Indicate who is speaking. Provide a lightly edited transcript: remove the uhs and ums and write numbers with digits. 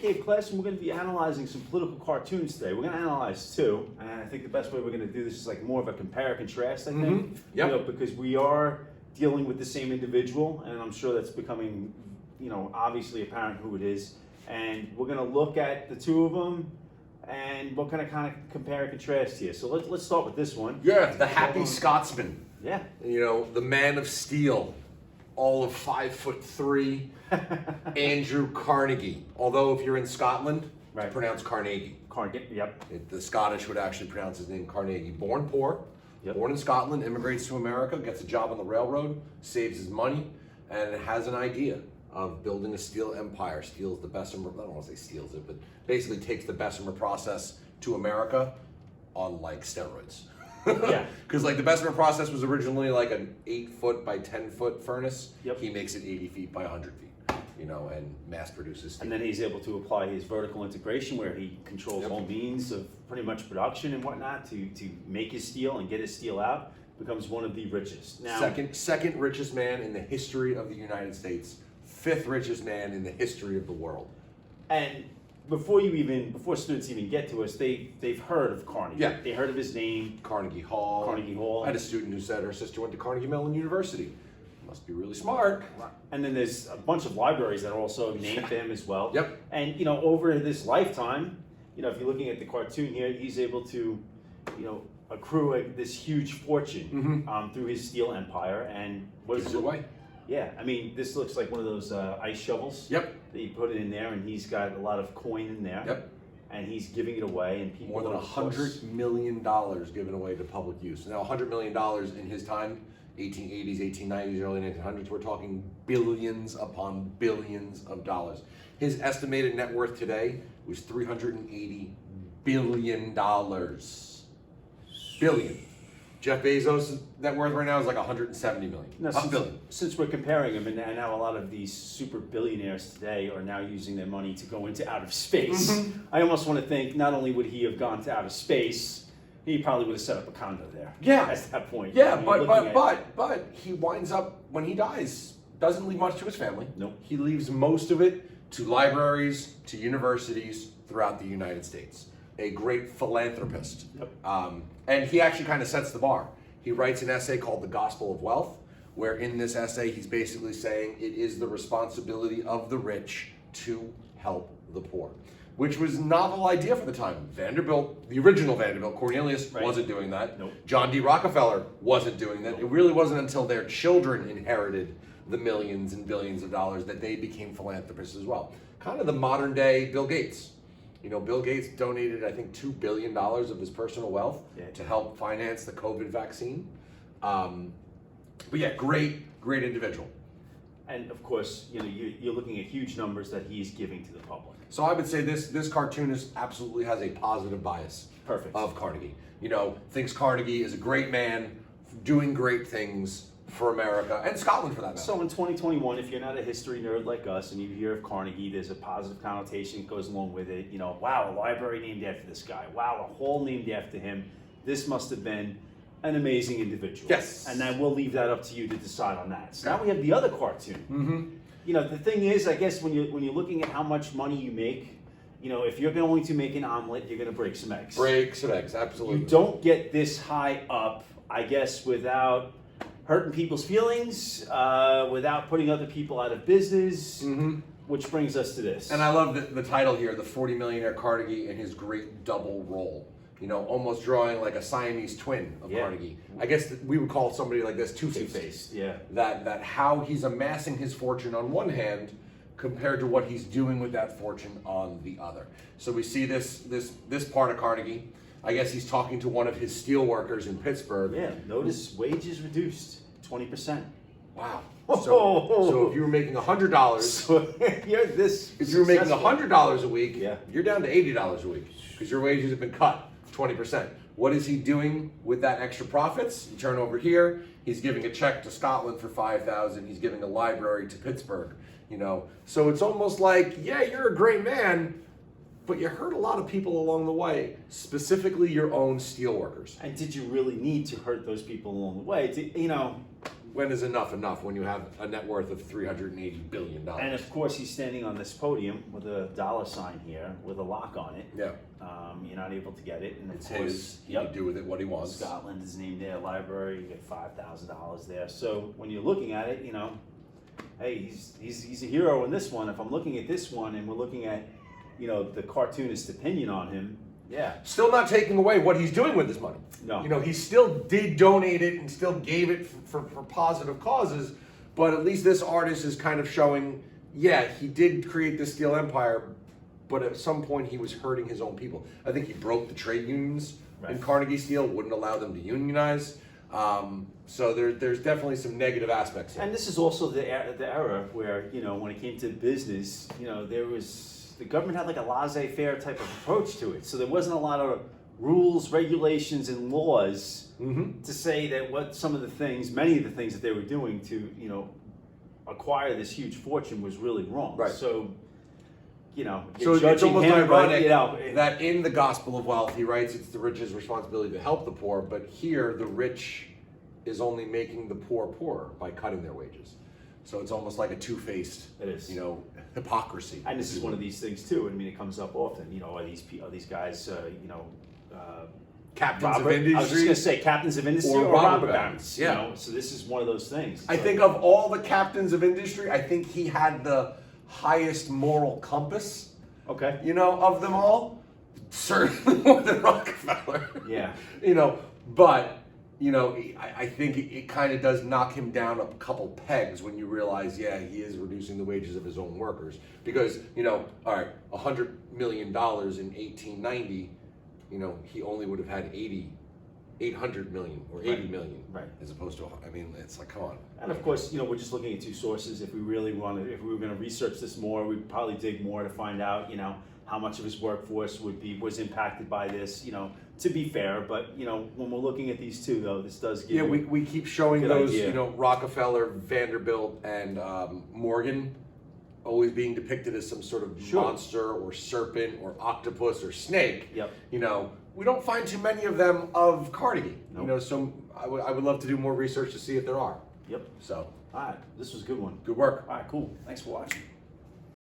Speaker 1: Escape class, and we're going to be analyzing some political cartoons today. We're going to analyze two, and I think the best way we're going to do this is like more of a compare and contrast, I think.
Speaker 2: Yep.
Speaker 1: Because we are dealing with the same individual, and I'm sure that's becoming, obviously apparent who it is. And we're going to look at the two of them, and we're going to kind of compare and contrast here. So let's start with this one.
Speaker 2: Yeah, the Happy Scotsman.
Speaker 1: Yeah.
Speaker 2: The man of steel, all of 5'3", Andrew Carnegie. Although if you're in Scotland,
Speaker 1: Right.
Speaker 2: it's pronounced Carnegie.
Speaker 1: Carnegie, yep.
Speaker 2: The Scottish would actually pronounce his name Carnegie. Born poor,
Speaker 1: Yep.
Speaker 2: born in Scotland, immigrates to America, gets a job on the railroad, saves his money, and has an idea of building a steel empire. Steals the Bessemer, I don't want to say steals it, but basically takes the Bessemer process to America on like steroids.
Speaker 1: Yeah.
Speaker 2: Because like the Bessemer process was originally like an 8-foot by 10-foot furnace.
Speaker 1: Yep.
Speaker 2: He makes it 80 feet by 100 feet, and mass produces steel.
Speaker 1: And then he's able to apply his vertical integration where he controls
Speaker 2: Yep.
Speaker 1: all means of pretty much production and whatnot to make his steel and get his steel out, becomes one of the richest. Now,
Speaker 2: Second richest man in the history of the United States, 5th richest man in the history of the world.
Speaker 1: and before students even get to us, they've heard of Carnegie.
Speaker 2: Yeah.
Speaker 1: They heard of his name,
Speaker 2: Carnegie Hall.
Speaker 1: Carnegie Hall.
Speaker 2: I had a student who said her sister went to Carnegie Mellon University. Must be really smart.
Speaker 1: and then there's a bunch of libraries that are also named him as well.
Speaker 2: Yep.
Speaker 1: And over this lifetime, if you're looking at the cartoon here, he's able to, accrue this huge fortune through his steel empire. And what
Speaker 2: Gives
Speaker 1: is
Speaker 2: it
Speaker 1: it?
Speaker 2: away.
Speaker 1: Yeah, I mean, this looks like one of those ice shovels.
Speaker 2: Yep.
Speaker 1: That you put it in there, and he's got a lot of coin in there.
Speaker 2: Yep.
Speaker 1: And he's giving it away, and people
Speaker 2: More than
Speaker 1: of course-
Speaker 2: $100 million given away to public use. Now, $100 million in his time, 1880s, 1890s, early 1900s, we're talking billions upon billions of dollars. His estimated net worth today was $380 billion. Billion. Jeff Bezos' net worth right now is like 170 million.
Speaker 1: Now,
Speaker 2: $1 billion.
Speaker 1: since we're comparing them, and now a lot of these super billionaires today are now using their money to go into outer space. I almost want to think not only would he have gone to outer space, he probably would have set up a condo there.
Speaker 2: Yeah.
Speaker 1: At that point.
Speaker 2: Yeah,
Speaker 1: I mean, looking
Speaker 2: but he winds up, when he dies, doesn't leave much to his family.
Speaker 1: Nope.
Speaker 2: He leaves most of it to libraries, to universities throughout the United States. A great philanthropist.
Speaker 1: Yep.
Speaker 2: And he actually kind of sets the bar. He writes an essay called The Gospel of Wealth, where in this essay he's basically saying it is the responsibility of the rich to help the poor, which was a novel idea for the time. Vanderbilt, the original Vanderbilt, Cornelius
Speaker 1: Right.
Speaker 2: wasn't doing that.
Speaker 1: Nope.
Speaker 2: John D. Rockefeller wasn't doing that. It really wasn't until their children inherited the millions and billions of dollars that they became philanthropists as well. Kind of the modern day Bill Gates. Bill Gates donated, I think, $2 billion of his personal wealth to help finance the COVID vaccine. But yeah, great individual.
Speaker 1: And of course, you're looking at huge numbers that he's giving to the public.
Speaker 2: So I would say this cartoonist absolutely has a positive bias.
Speaker 1: Perfect.
Speaker 2: Of Carnegie. Thinks Carnegie is a great man doing great things for America and Scotland for that matter.
Speaker 1: So in 2021, if you're not a history nerd like us and you hear of Carnegie, there's a positive connotation that goes along with it. Wow, a library named after this guy. Wow, a hall named after him. This must have been an amazing individual.
Speaker 2: Yes.
Speaker 1: And then we'll leave that up to you to decide on that. So now we have the other cartoon. The thing is, I guess when you're looking at how much money you make, if you're going to make an omelet, you're going to break some eggs.
Speaker 2: Break some eggs, absolutely.
Speaker 1: You don't get this high up, I guess, without hurting people's feelings, without putting other people out of business, which brings us to this.
Speaker 2: And I love the title here, The 40 Millionaire Carnegie and His Great Double Role. Almost drawing like a Siamese twin of Carnegie. I guess we would call somebody like this two-faced.
Speaker 1: Two-faced, yeah.
Speaker 2: That how he's amassing his fortune on one hand compared to what he's doing with that fortune on the other. So we see this part of Carnegie. I guess he's talking to one of his steel workers in Pittsburgh.
Speaker 1: Yeah, notice wages reduced 20%.
Speaker 2: Wow. So if you were making $100,
Speaker 1: So you're this.
Speaker 2: if you were making
Speaker 1: successful.
Speaker 2: $100 a week,
Speaker 1: Yeah.
Speaker 2: you're down to $80 a week because your wages have been cut 20%. What is he doing with that extra profits? You turn over here, he's giving a check to Scotland for $5,000. He's giving a library to Pittsburgh. So it's almost like, yeah, you're a great man, but you hurt a lot of people along the way, specifically your own steelworkers.
Speaker 1: And did you really need to hurt those people along the way?
Speaker 2: when is enough when you have a net worth of $380 billion?
Speaker 1: And of course, he's standing on this podium with a dollar sign here with a lock on it.
Speaker 2: Yeah.
Speaker 1: You're not able to get it, and of
Speaker 2: It's
Speaker 1: course,
Speaker 2: his. He can do with it what he wants.
Speaker 1: Scotland is named there, library. You get $5,000 there. So when you're looking at it, hey, he's a hero in this one. If I'm looking at this one, and we're looking at, the cartoonist opinion on him, yeah.
Speaker 2: Still not taking away what he's doing with this money.
Speaker 1: No.
Speaker 2: He still did donate it and still gave it for positive causes, but at least this artist is kind of showing, yeah, he did create this steel empire, but at some point he was hurting his own people. I think he broke the trade unions in Carnegie Steel, wouldn't allow them to unionize. So there's definitely some negative aspects here.
Speaker 1: And this is also the era where, when it came to business, the government had like a laissez-faire type of approach to it. So there wasn't a lot of rules, regulations, and laws to say that many of the things that they were doing to, acquire this huge fortune was really wrong.
Speaker 2: Right.
Speaker 1: So,
Speaker 2: So it's almost ironic
Speaker 1: but,
Speaker 2: that in the Gospel of Wealth, he writes it's the rich's responsibility to help the poor, but here the rich is only making the poor poorer by cutting their wages. So it's almost like a two-faced,
Speaker 1: It is.
Speaker 2: hypocrisy.
Speaker 1: And this is one of these things too. I mean, it comes up often. Are these guys,
Speaker 2: Captains
Speaker 1: Robert,
Speaker 2: of industry.
Speaker 1: I was just gonna say captains of industry
Speaker 2: Or
Speaker 1: or
Speaker 2: robber
Speaker 1: robber
Speaker 2: barons.
Speaker 1: barons.
Speaker 2: Yeah.
Speaker 1: So this is one of those things. It's
Speaker 2: I
Speaker 1: like-
Speaker 2: think of all the captains of industry, I think he had the highest moral compass,
Speaker 1: Okay.
Speaker 2: of them all. Certainly more than Rockefeller.
Speaker 1: Yeah.
Speaker 2: But I think it kind of does knock him down a couple pegs when you realize, yeah, he is reducing the wages of his own workers. Because, all right, $100 million in 1890, he only would have had 800 million or 80 million.
Speaker 1: Right.
Speaker 2: As opposed to, it's like, come on.
Speaker 1: And of course, we're just looking at two sources. If we were going to research this more, we'd probably dig more to find out, how much of his workforce was impacted by this, to be fair. But, when we're looking at these two, though, this does give
Speaker 2: Yeah, we keep showing
Speaker 1: good
Speaker 2: those,
Speaker 1: idea.
Speaker 2: Rockefeller, Vanderbilt, and Morgan always being depicted as some sort of monster or serpent or octopus or snake.
Speaker 1: Yep.
Speaker 2: We don't find too many of them of Carnegie.
Speaker 1: Nope.
Speaker 2: So I would love to do more research to see if there are.
Speaker 1: Yep.
Speaker 2: So,
Speaker 1: All right. This was a good one.
Speaker 2: good work.
Speaker 1: All right, cool. Thanks for watching.